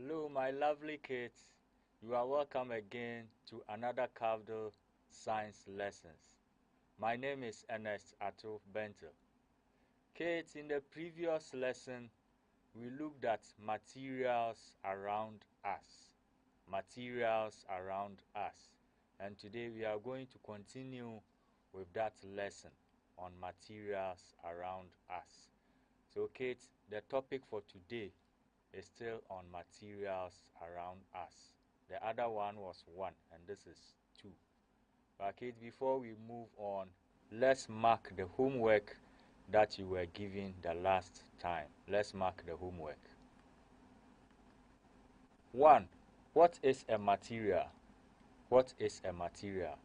Hello, my lovely kids. You are welcome again to another Cafdil science lessons. My name is Ernest Ato Bentel. Kids, in the previous lesson, we looked at materials around us. Materials around us. And today we are going to continue with that lesson on materials around us. So kids, the topic for today is still on materials around us. The other one was 1 and this is 2. But kids, before we move on, let's mark the homework that you were given the last time. Let's mark the homework. 1. What is a material? What is a material?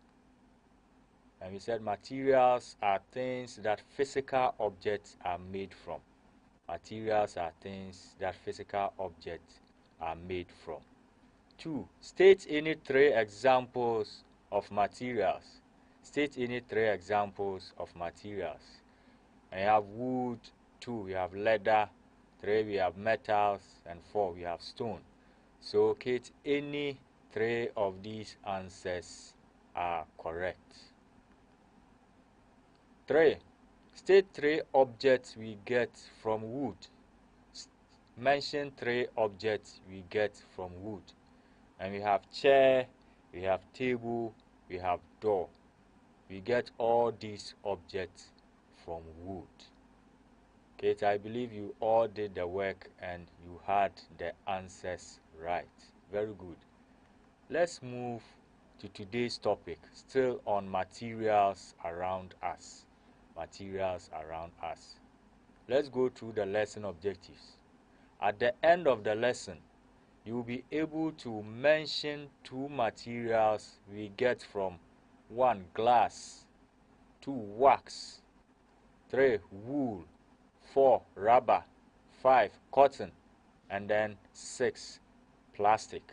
And we said materials are things that physical objects are made from. Materials are things that physical objects are made from. 2. State any 3 examples of materials. State any 3 examples of materials. And you have wood, 2 we have leather, 3 we have metals, and 4 we have stone. So Kate, any 3 of these answers are correct. 3. State 3 objects we get from wood. Mention 3 objects we get from wood. And we have chair, we have table, we have door. We get all these objects from wood. Kate, I believe you all did the work and you had the answers right. Very good. Let's move to today's topic, still on materials around us. Materials around us. Let's go through the lesson objectives. At the end of the lesson, you will be able to mention 2 materials we get from 1. Glass, 2. Wax, 3. Wool, 4. Rubber, 5. Cotton, and then 6. Plastic.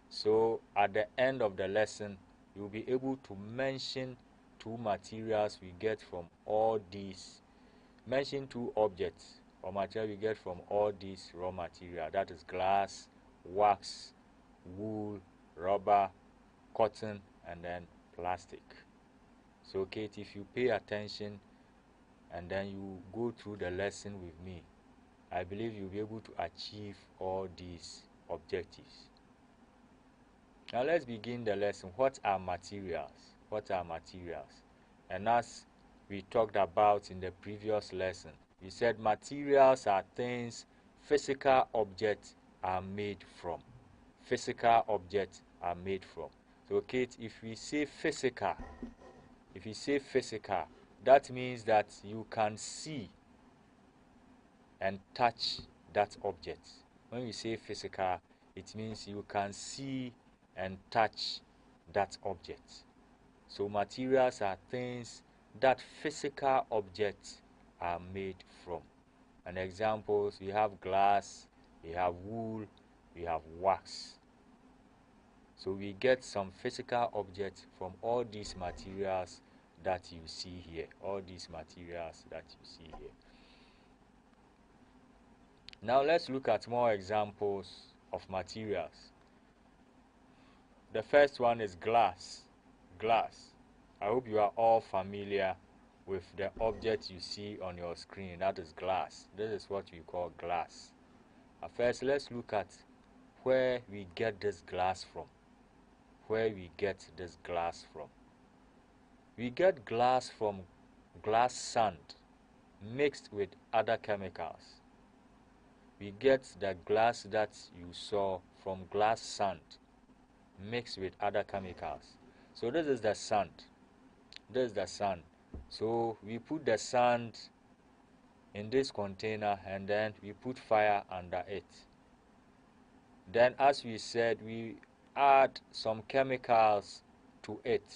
So at the end of the lesson, you will be able to mention 2 materials we get from all these. Mention 2 objects or material we get from all these raw material. That is glass, wax, wool, rubber, cotton, and then plastic. So Kate, if you pay attention and then you go through the lesson with me, I believe you'll be able to achieve all these objectives. Now let's begin the lesson. What are materials? What are materials? And as we talked about in the previous lesson, we said materials are things physical objects are made from. Physical objects are made from. So Kate, if we say physical, that means that you can see and touch that object. When we say physical, it means you can see and touch that object. So materials are things that physical objects are made from. And examples, we have glass, we have wool, we have wax. So we get some physical objects from all these materials that you see here. All these materials that you see here. Now let's look at more examples of materials. The first one is glass. Glass. I hope you are all familiar with the object you see on your screen. That is glass. This is what we call glass. First, let's look at where we get this glass from. Where we get this glass from. We get glass from glass sand mixed with other chemicals. We get the glass that you saw from glass sand mixed with other chemicals. So this is the sand. This is the sand. So we put the sand in this container and then we put fire under it. Then, as we said, we add some chemicals to it.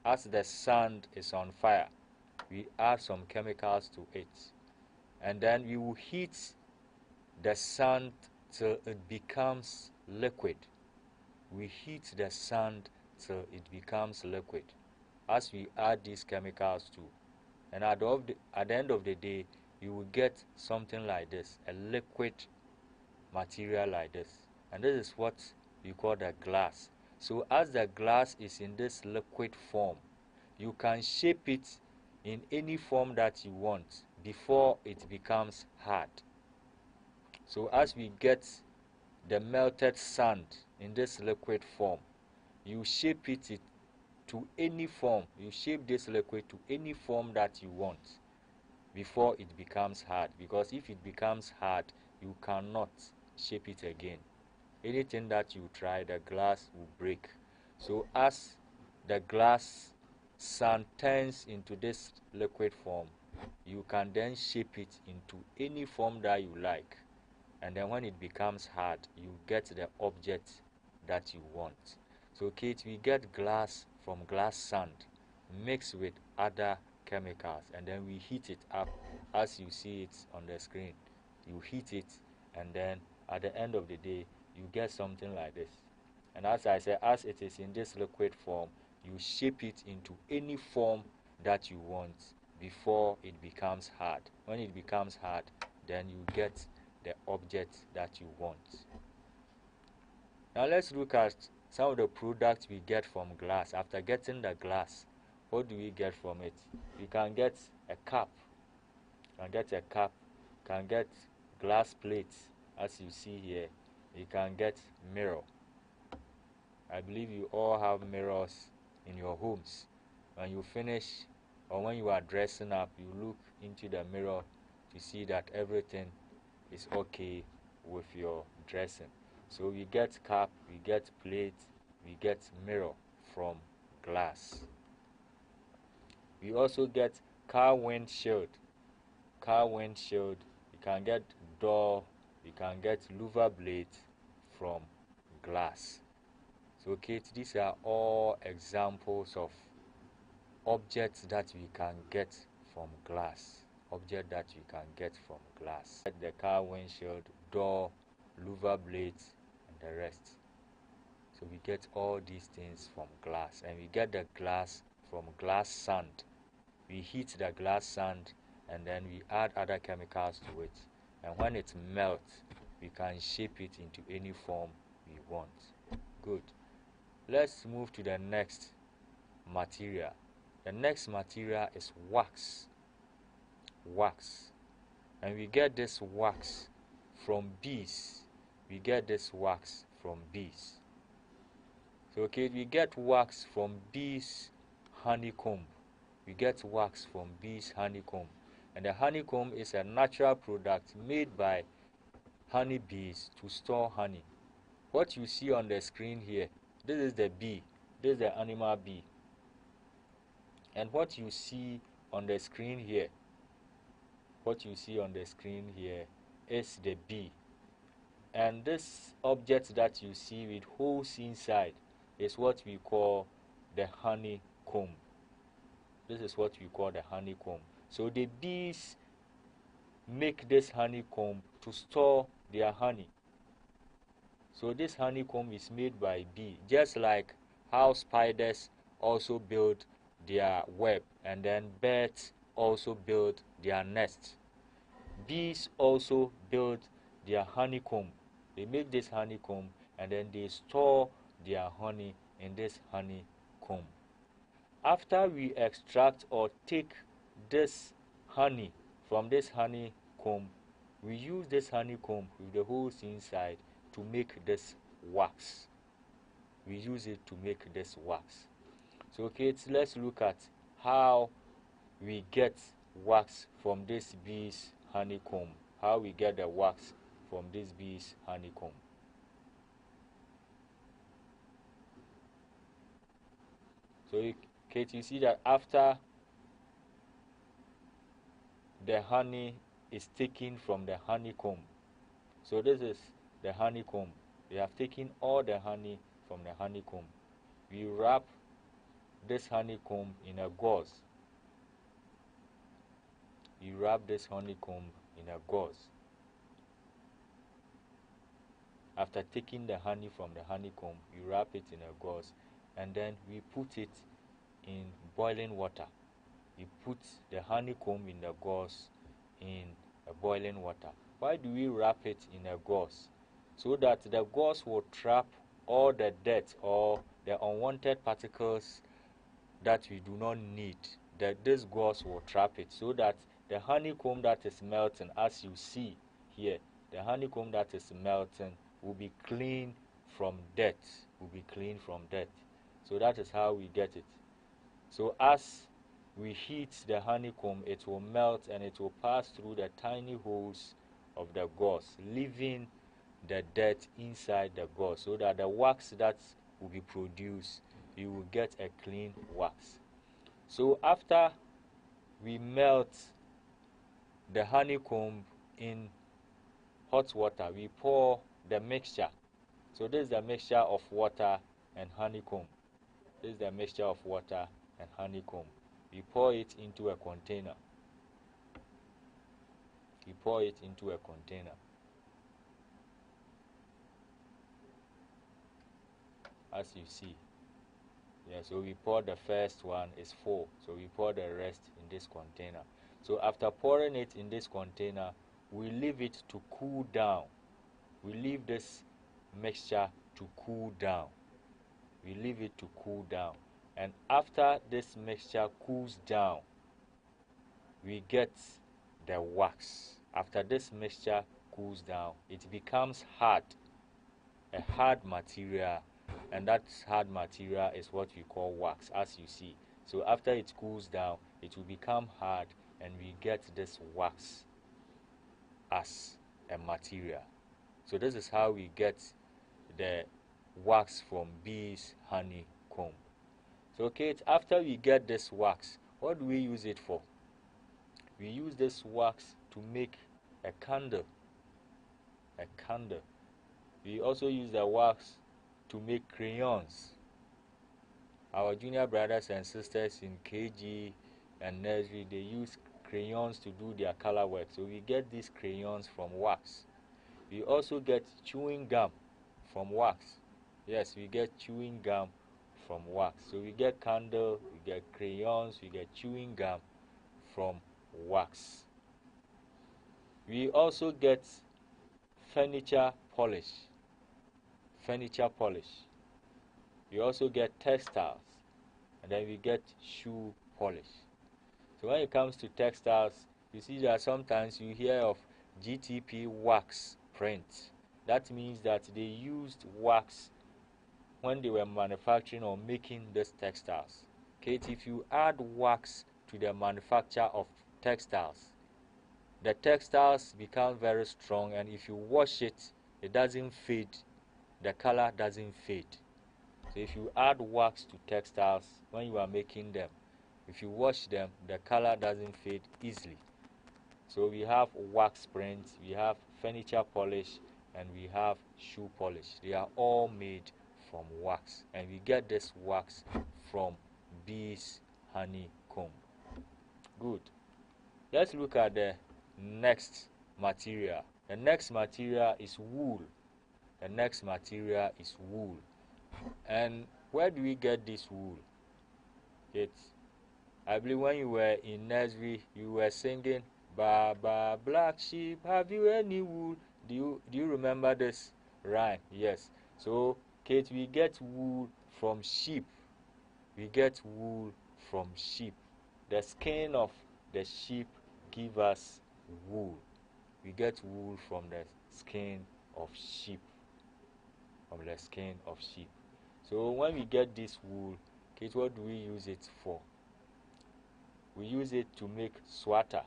As the sand is on fire, we add some chemicals to it. And then we will heat the sand till it becomes liquid. We heat the sand till it becomes liquid as we add these chemicals too. And at the end of the day, you will get something like this, a liquid material like this. and this is what we call the glass. So as the glass is in this liquid form, you can shape it in any form that you want before it becomes hard. So as we get the melted sand in this liquid form, you shape it to any form. You shape this liquid to any form that you want before it becomes hard, because if it becomes hard, you cannot shape it again. Anything that you try, the glass will break. So as the glass sand turns into this liquid form, you can then shape it into any form that you like, and then when it becomes hard, you get the object that you want. So Kate, we get glass from glass sand mixed with other chemicals, and then we heat it up as you see it on the screen. You heat it, and then at the end of the day, you get something like this. And as I said, as it is in this liquid form, you shape it into any form that you want before it becomes hard. When it becomes hard, then you get the object that you want. Now let's look at some of the products we get from glass. After getting the glass, what do we get from it? We can get a cup. Can get glass plates, as you see here. You can get mirror. I believe you all have mirrors in your homes. When you finish or when you are dressing up, you look into the mirror to see that everything is okay with your dressing. So we get cup, we get plate, we get mirror from glass. We also get car windshield. You can get door, you can get louver blade from glass. So Kate, these are all examples of objects that we can get from glass. The car windshield, door, louver blades, and the rest. So we get all these things from glass, and we get the glass from glass sand. We heat the glass sand, and then we add other chemicals to it, and when it melts, we can shape it into any form we want. Good. Let's move to the next material. The next material is wax. And we get this wax from bees. So okay, we get wax from bees honeycomb. And the honeycomb is a natural product made by honeybees to store honey. What you see on the screen here, this is the bee. This is the animal bee. And what you see on the screen here is the bee. And this object that you see with holes inside is what we call the honeycomb. So the bees make this honeycomb to store their honey. So this honeycomb is made by bee, just like how spiders also build their web, and then birds also build their nests. Bees also build their honeycomb. They make this honeycomb, and then they store their honey in this honeycomb. After we extract or take this honey from this honeycomb, we use this honeycomb with the holes inside to make this wax. So kids, let's look at how we get wax from this bee's honeycomb. So Kate, you see that after the honey is taken from the honeycomb, so this is the honeycomb. They have taken all the honey from the honeycomb. We wrap this honeycomb in a gauze. After taking the honey from the honeycomb, we wrap it in a gauze, and then we put it in boiling water. We put the honeycomb in the gauze in boiling water. Why do we wrap it in a gauze? so that the gauze will trap all the dirt or the unwanted particles that we do not need. That this gauze will trap it, so that the honeycomb that is melting, as you see here, the honeycomb that is melting will be clean from dirt, So that is how we get it. So as we heat the honeycomb, it will melt and it will pass through the tiny holes of the gauze, leaving the dirt inside the gauze, so that the wax that will be produced, you will get a clean wax. So after we melt the honeycomb in hot water, we pour the mixture. So this is the mixture of water and honeycomb. This is the mixture of water and honeycomb. We pour it into a container. As you see. Yeah, so we pour the first one, is full. So we pour the rest in this container. So after pouring it in this container, we leave it to cool down. We leave this mixture to cool down. And after this mixture cools down, we get the wax. After this mixture cools down, it becomes hard, a hard material, and that hard material is what we call wax, as you see. So after it cools down, it will become hard, and we get this wax as a material. So this is how we get the wax from bees' honeycomb. So Kate, after we get this wax, what do we use it for? We use this wax to make a candle. We also use the wax to make crayons. Our junior brothers and sisters in KG and nursery, they use crayons to do their color work. So we get these crayons from wax. We also get chewing gum from wax. Yes, we get chewing gum from wax. So we get candle, we get crayons, we get chewing gum from wax. We also get furniture polish. We also get textiles, and then we get shoe polish. So when it comes to textiles, you see that sometimes you hear of GTP wax print. That means that they used wax when they were manufacturing or making these textiles. Okay, if you add wax to the manufacture of textiles, the textiles become very strong, and if you wash it, it doesn't fade. The color doesn't fade. So if you add wax to textiles when you are making them, if you wash them, the color doesn't fade easily. So we have wax print, we have furniture polish, and we have shoe polish. They are all made from wax, and we get this wax from bees' honeycomb. Good. Let's look at the next material. The next material is wool. And where do we get this wool? I believe when you were in nursery, you were singing, "Baba black sheep, have you any wool?" Do you remember this rhyme? Yes. So, Kate, we get wool from sheep. The skin of the sheep give us wool. We get wool from the skin of sheep. So when we get this wool, Kate, what do we use it for? We use it to make sweater,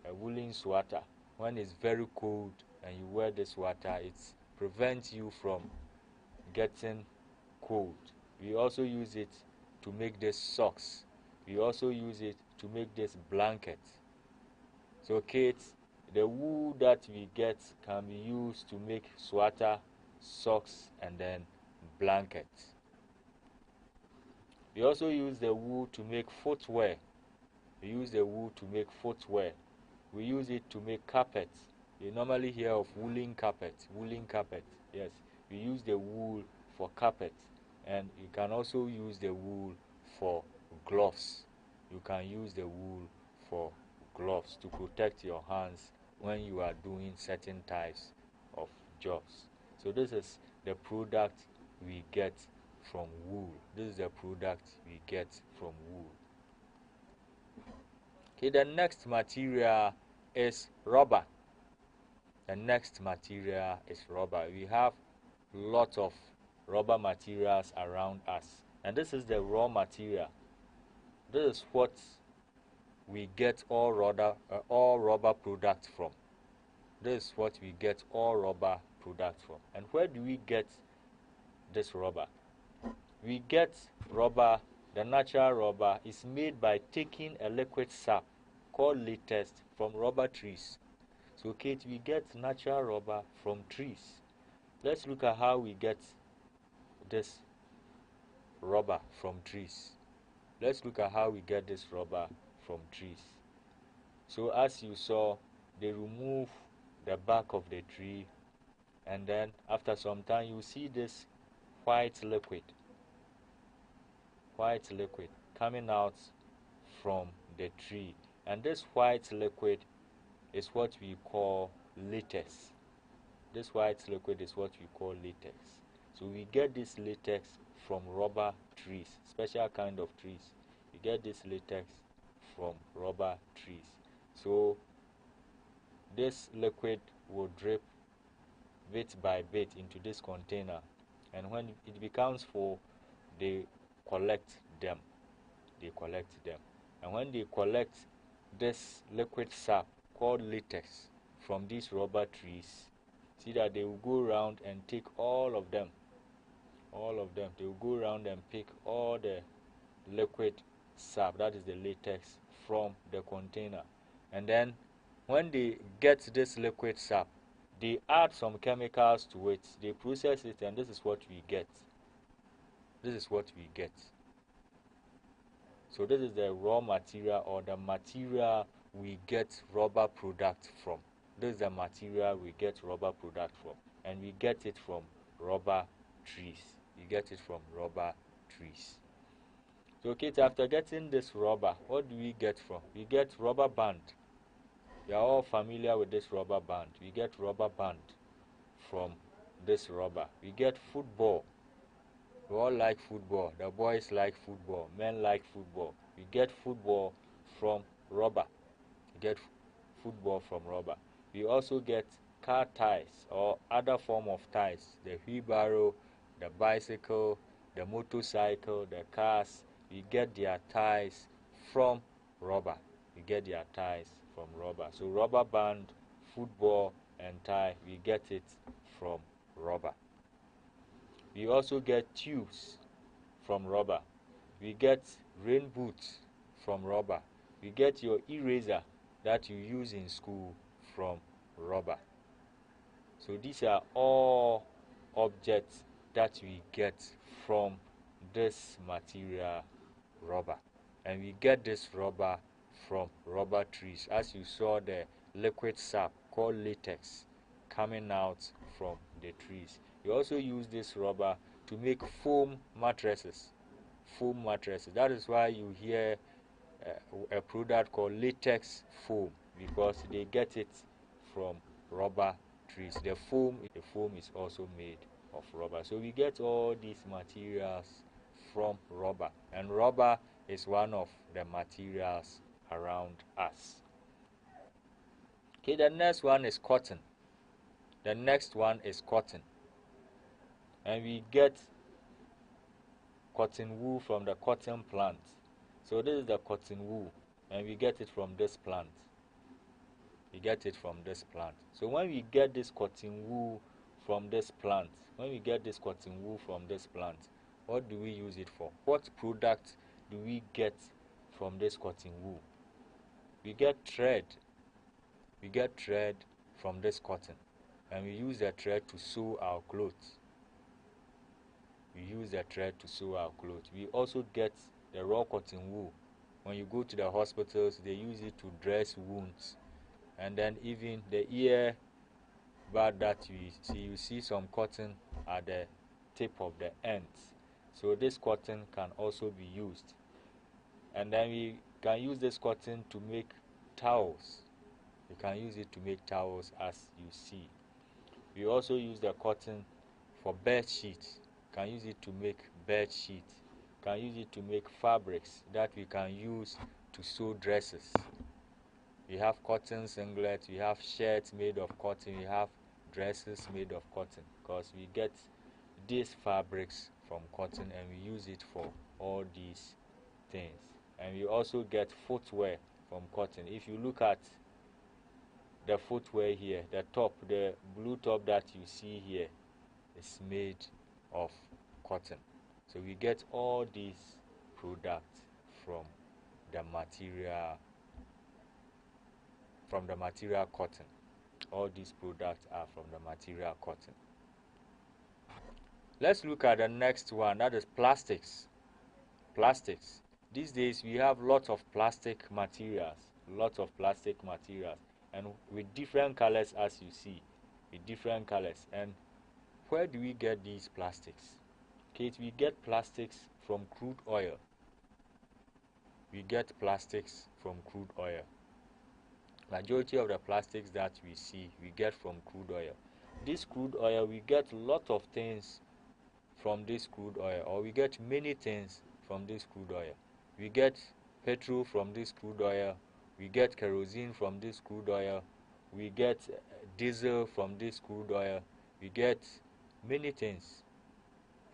a woolen sweater. When it's very cold and you wear this sweater, it prevents you from getting cold. We also use it to make this socks. We also use it to make this blanket. So Kate, the wool that we get can be used to make sweater, socks, and then blankets. We also use the wool to make footwear. We use it to make carpets. You normally hear of woolen carpet. Yes, we use the wool for carpet, and you can also use the wool for gloves. To protect your hands when you are doing certain types of jobs. So this is the product we get from wool. This is the product we get from wool. Okay, the next material is rubber. The next material is rubber. We have lots of rubber materials around us, and this is the raw material. This is what we get all rubber products from. This is what we get all rubber products from. And where do we get this rubber? We get rubber, the natural rubber is made by taking a liquid sap called latex from rubber trees. So Kate, we get natural rubber from trees. Let's look at how we get this rubber from trees. Let's look at how we get this rubber from trees. So as you saw, they remove the bark of the tree, and then after some time you see this white liquid coming out from the tree, and this white liquid is what we call latex. This white liquid is what we call latex. So we get this latex from rubber trees, special kind of trees. We get this latex from rubber trees. So this liquid will drip bit by bit into this container, and when it becomes full, they collect them. And when they collect this liquid sap called latex from these rubber trees, see that they will go around and take all of them. They will go around and pick all the liquid sap, that is the latex, from the container. And then when they get this liquid sap, they add some chemicals to it, they process it, and this is what we get. So this is the raw material, or the material we get rubber product from. This is the material we get rubber product from, and we get it from rubber trees. So okay, after getting this rubber, what do we get from? We get rubber band. You are all familiar with this rubber band. We get rubber band from this rubber. We get football. We all like football. The boys like football. Men like football. We get football from rubber. We also get car tires or other form of tires. The wheelbarrow, the bicycle, the motorcycle, the cars. We get their tires from rubber. So rubber band, football, and tie, we get it from rubber. We also get tubes from rubber. We get rain boots from rubber. We get your eraser that you use in school from rubber. So these are all objects that we get from this material, rubber. And we get this rubber from rubber trees, as you saw the liquid sap called latex coming out from the trees. We also use this rubber to make foam mattresses. That is why you hear a product called latex foam, because they get it from rubber trees. The foam is also made of rubber. So we get all these materials from rubber, and rubber is one of the materials around us. Okay, the next one is cotton. And we get cotton wool from the cotton plant. So this is the cotton wool, and we get it from this plant. So when we get this cotton wool from this plant, what do we use it for? What product do we get from this cotton wool? We get thread. From this cotton, and we use the thread to sew our clothes. We also get the raw cotton wool. When you go to the hospitals, they use it to dress wounds. And then even the ear bud that you see some cotton at the tip of the ends. So this cotton can also be used. And then we can use this cotton to make towels. as you see. We also use the cotton for bed sheets. Can use it to make bed sheets. Can use it to make fabrics that we can use to sew dresses. We have cotton singlets, we have shirts made of cotton, we have dresses made of cotton, because we get these fabrics from cotton and we use it for all these things. And we also get footwear from cotton. If you look at the footwear here, the top, the blue top that you see here is made of cotton. So we get all these products from the material cotton. All these products are from the material cotton. Let's look at the next one, that is plastics. Plastics. These days we have lots of plastic materials, and with different colors, as you see, with different colors. And where do we get these plastics? Okay, we get plastics from crude oil. We get plastics from crude oil. Majority of the plastics that we see, we get from crude oil. This crude oil, we get a lot of things from this crude oil, or we get many things from this crude oil. We get petrol from this crude oil, we get kerosene from this crude oil, we get diesel from this crude oil, we get many things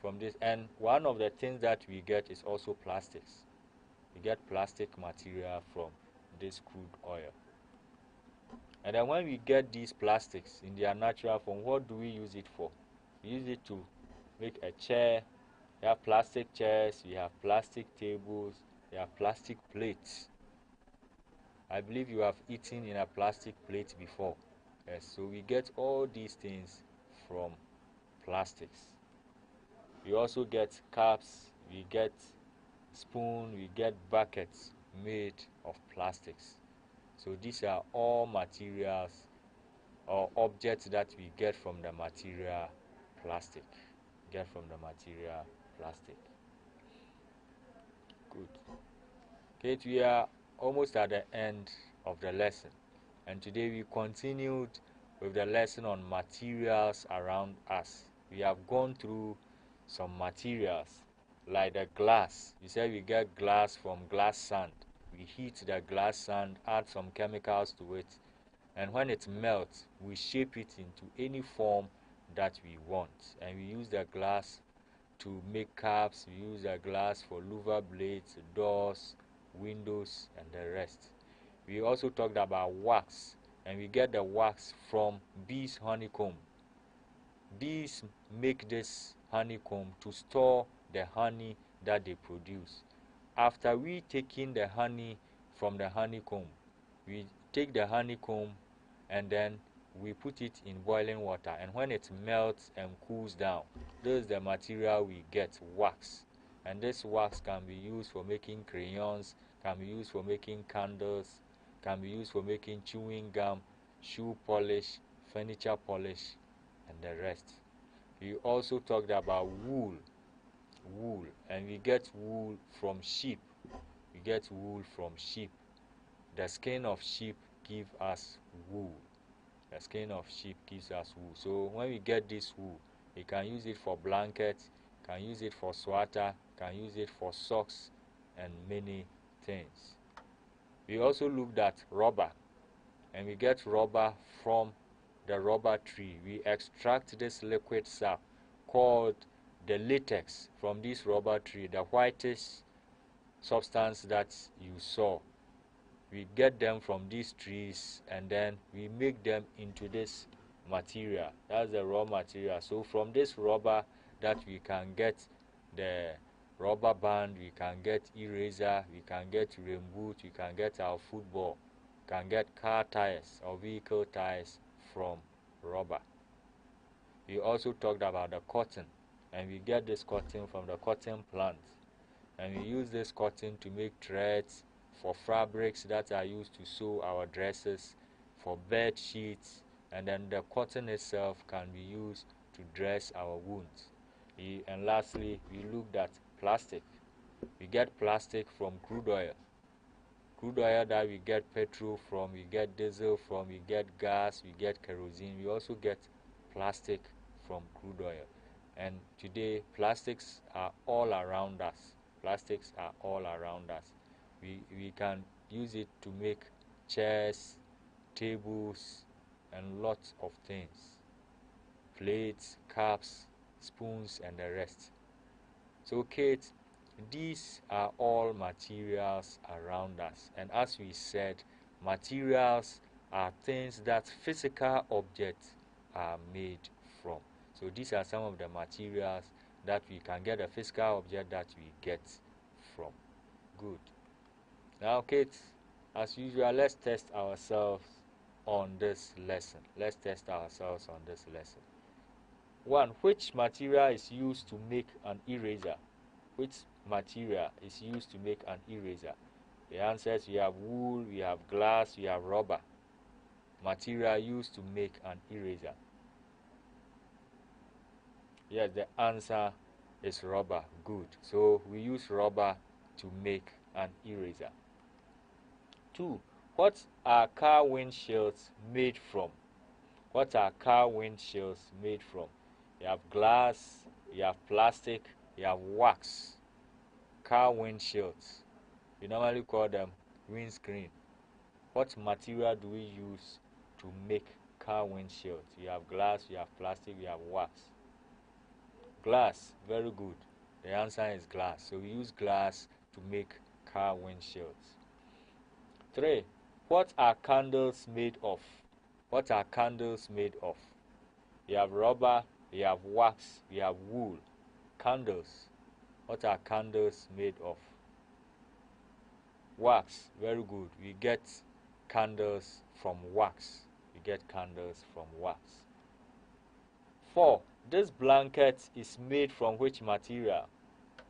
from this. And one of the things that we get is also plastics. We get plastic material from this crude oil. And then when we get these plastics in their natural form, what do we use it for? We use it to make a chair. We have plastic chairs, we have plastic tables, we have plastic plates. I believe you have eaten in a plastic plate before. Yes, so we get all these things from plastics. We also get cups, we get spoon, we get buckets made of plastics. So these are all materials or objects that we get from the material plastic. Good. Okay, we are almost at the end of the lesson, and today we continued with the lesson on materials around us. We have gone through some materials like the glass. We said we get glass from glass sand. We heat the glass sand, add some chemicals to it, and when it melts, we shape it into any form that we want. And we use the glass to make cups, we use the glass for louver blades, doors, windows, and the rest. We also talked about wax, and we get the wax from bees' honeycomb. Bees make this honeycomb to store the honey that they produce. After we taking the honey from the honeycomb, we take the honeycomb and then we put it in boiling water, and when it melts and cools down, this is the material we get, wax. And this wax can be used for making crayons, can be used for making candles, can be used for making chewing gum, shoe polish, furniture polish, and the rest. We also talked about wool, and we get wool from sheep. The skin of sheep gives us wool. So when we get this wool, we can use it for blankets, can use it for sweater, can use it for socks, and many things. We also looked at rubber, and we get rubber from the rubber tree. We extract this liquid sap called the latex from this rubber tree, the whitish substance that you saw. We get them from these trees, and then we make them into this material. That's the raw material. So from this rubber that we can get the rubber band, we can get eraser, we can get rain boot, we can get our football, we can get car tires or vehicle tires from rubber. We also talked about the cotton, and we get this cotton from the cotton plant, and we use this cotton to make threads, for fabrics that are used to sew our dresses, for bed sheets, and then the cotton itself can be used to dress our wounds. And lastly, we looked at plastic. We get plastic from crude oil. Crude oil that we get petrol from, we get diesel from, we get gas, we get kerosene. We also get plastic from crude oil. And today, plastics are all around us. Plastics are all around us. We can use it to make chairs, tables, and lots of things. Plates, cups, spoons, and the rest. So, Kate, these are all materials around us. And as we said, materials are things that physical objects are made from. So these are some of the materials that we can get a physical object that we get from. Good. Now, Kate, as usual, let's test ourselves on this lesson. Let's test ourselves on this lesson. 1. Which material is used to make an eraser? Which material is used to make an eraser? The answers: we have wool, we have glass, we have rubber. Material used to make an eraser. Yes, the answer is rubber. Good. So we use rubber to make an eraser. 2. What are car windshields made from? What are car windshields made from? You have glass, you have plastic, you have wax. Car windshields. We normally call them windscreen. What material do we use to make car windshields? You have glass, you have plastic, you have wax. Glass. Very good. The answer is glass. So we use glass to make car windshields. 3. What are candles made of? What are candles made of? You have rubber, you have wax, you have wool. Candles. What are candles made of? Wax. Very good. We get candles from wax. We get candles from wax. 4. This blanket is made from which material?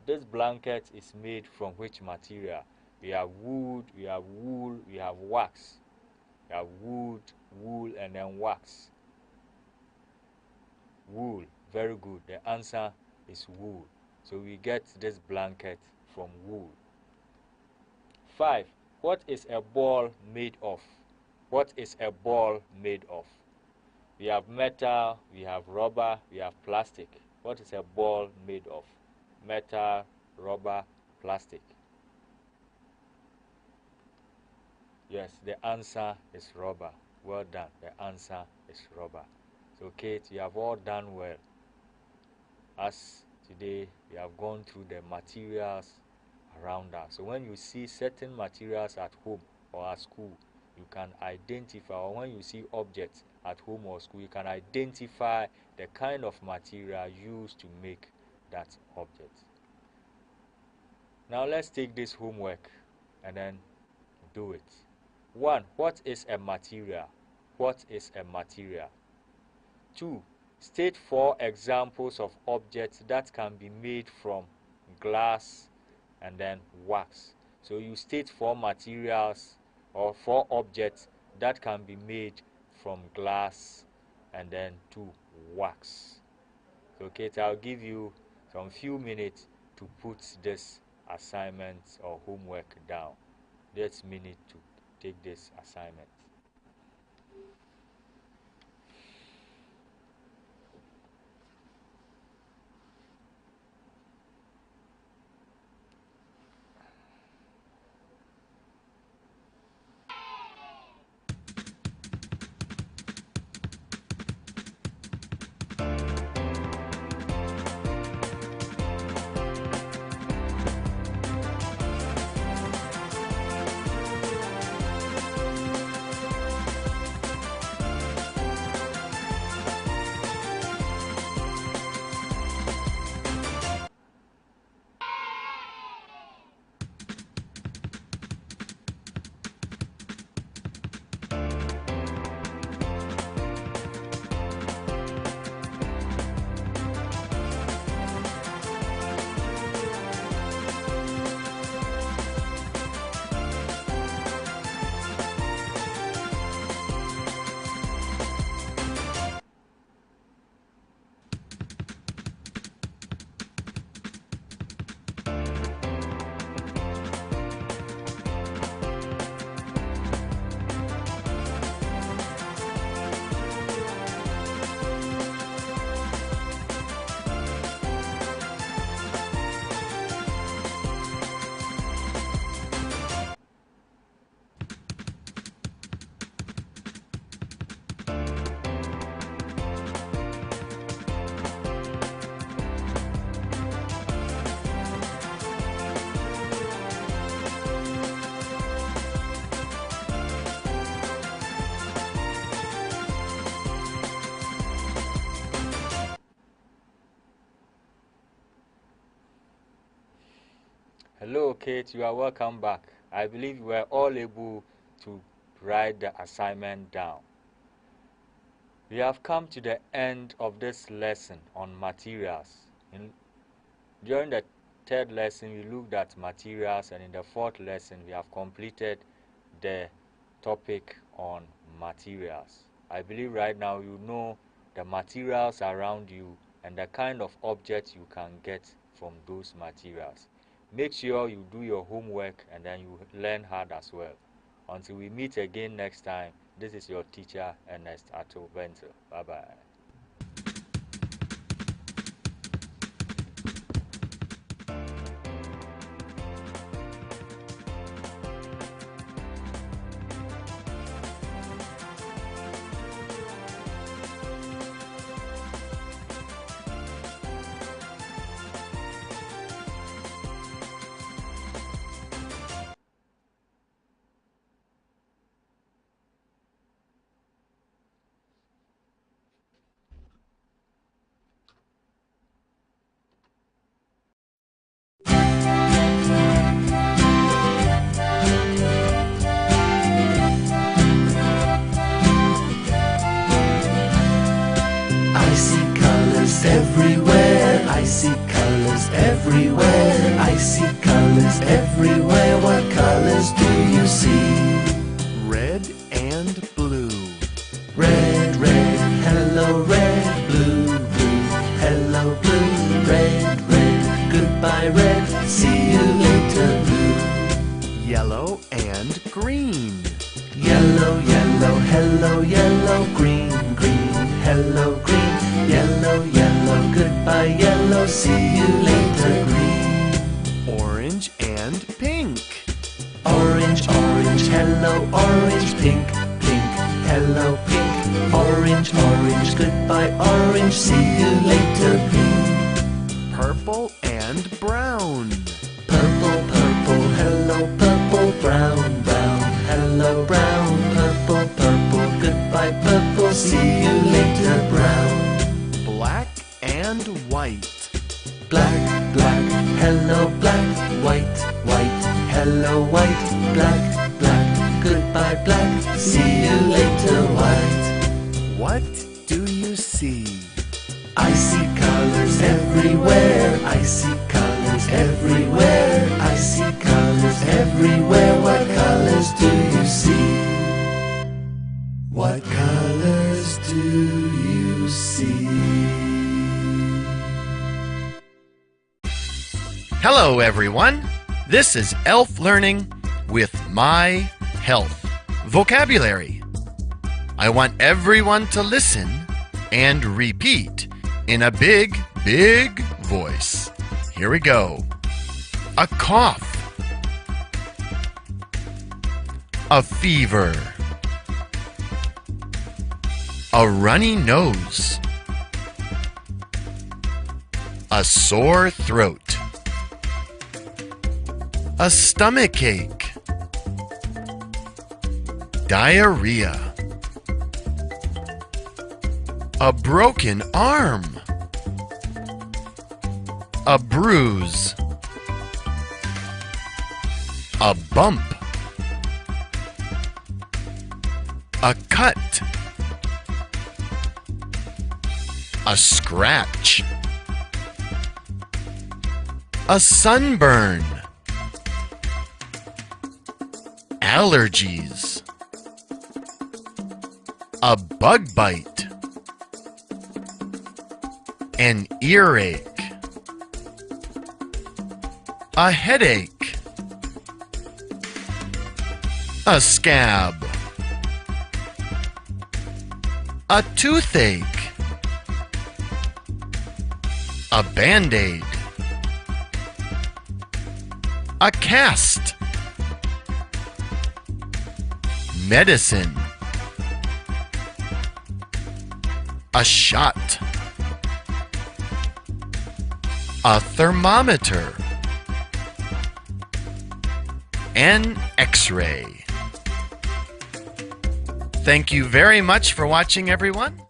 This blanket is made from which material? We have wood, we have wool, we have wax. We have wood, wool, and then wax. Wool. Very good. The answer is wool. So we get this blanket from wool. 5. What is a ball made of? What is a ball made of? We have metal, we have rubber, we have plastic. What is a ball made of? Metal, rubber, plastic. Yes, the answer is rubber. Well done. The answer is rubber. So, Kate, you have all done well. As today, we have gone through the materials around us. So when you see certain materials at home or at school, you can identify, or when you see objects at home or school, you can identify the kind of material used to make that object. Now let's take this homework and then do it. 1. What is a material? What is a material? 2. State 4 examples of objects that can be made from glass and then wax. So you state 4 materials or 4 objects that can be made from glass and then 2 wax. So Kate, I'll give you some few minutes to put this assignment or homework down. This minute to take this assignment. Hello, Kate. You are welcome back. I believe we were all able to write the assignment down. We have come to the end of this lesson on materials. During the third lesson, we looked at materials, and in the fourth lesson, we have completed the topic on materials. I believe right now you know the materials around you and the kind of objects you can get from those materials. Make sure you do your homework and then you learn hard as well. Until we meet again next time, this is your teacher, Ernest Atto Bentel. Bye-bye. Everywhere, I see colors everywhere. I see colors everywhere. What colors do you see? Red and blue. Red, red, hello red, blue, blue, hello blue, red, red, goodbye red, see you later blue. Yellow and green. Yellow, yellow, hello yellow, green, green, hello green, yellow, yellow, goodbye yellow, see you later green. Orange and pink. Orange, orange, hello orange, pink, pink, hello pink, orange, orange, goodbye orange, see you later pink. Purple and brown. Purple, purple, hello purple, brown, brown, hello brown, purple, purple, goodbye purple, see you later brown. Black and white. Black, black, hello black, white, white, hello white, black, black, goodbye black, see you later white. What do you see? I see colors everywhere, I see colors everywhere, I see colors everywhere, what colors do you see? What colors do you see? Hello everyone, this is Elf Learning with My Health Vocabulary. I want everyone to listen and repeat in a big, big voice. Here we go. A cough. A fever. A runny nose. A sore throat. A stomachache. Diarrhea. A broken arm. A bruise. A bump. A cut. A scratch. A sunburn. Allergies. A bug bite. An earache. A headache. A scab. A toothache. A bandaid. A cast. Medicine. A shot. A thermometer. An X-ray. Thank you very much for watching, everyone.